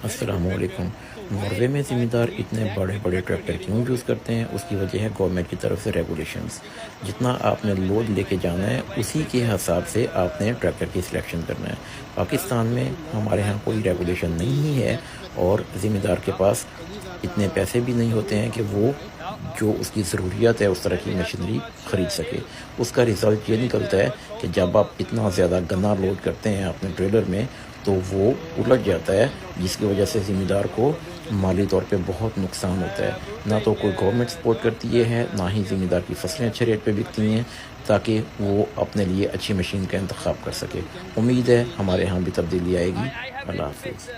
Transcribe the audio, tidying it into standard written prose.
السلام علیکم۔ ناروے میں ذمہ دار اتنے بڑے بڑے ٹریکٹر کیوں یوز کرتے ہیں؟ اس کی وجہ ہے گورنمنٹ کی طرف سے ریگولیشنز۔ جتنا آپ نے لوڈ لے کے جانا ہے اسی کے حساب سے آپ نے ٹریکٹر کی سلیکشن کرنا ہے۔ پاکستان میں ہمارے ہاں کوئی ریگولیشن نہیں ہے اور ذمہ دار کے پاس اتنے پیسے بھی نہیں ہوتے ہیں کہ وہ جو اس کی ضروریات ہے اس طرح کی مشینری خرید سکے۔ اس کا رزلٹ یہ نکلتا ہے کہ جب آپ اتنا زیادہ گنا لوڈ کرتے ہیں اپنے ٹریلر میں تو وہ الٹ جاتا ہے، جس کی وجہ سے ذمہ دار کو مالی طور پہ بہت نقصان ہوتا ہے۔ نہ تو کوئی گورنمنٹ سپورٹ کرتی ہے، نہ ہی ذمہ دار کی فصلیں اچھے ریٹ پہ بکتی ہیں تاکہ وہ اپنے لیے اچھی مشین کا انتخاب کر سکے۔ امید ہے ہمارے ہاں بھی تبدیلی آئے گی۔ اللہ حافظ۔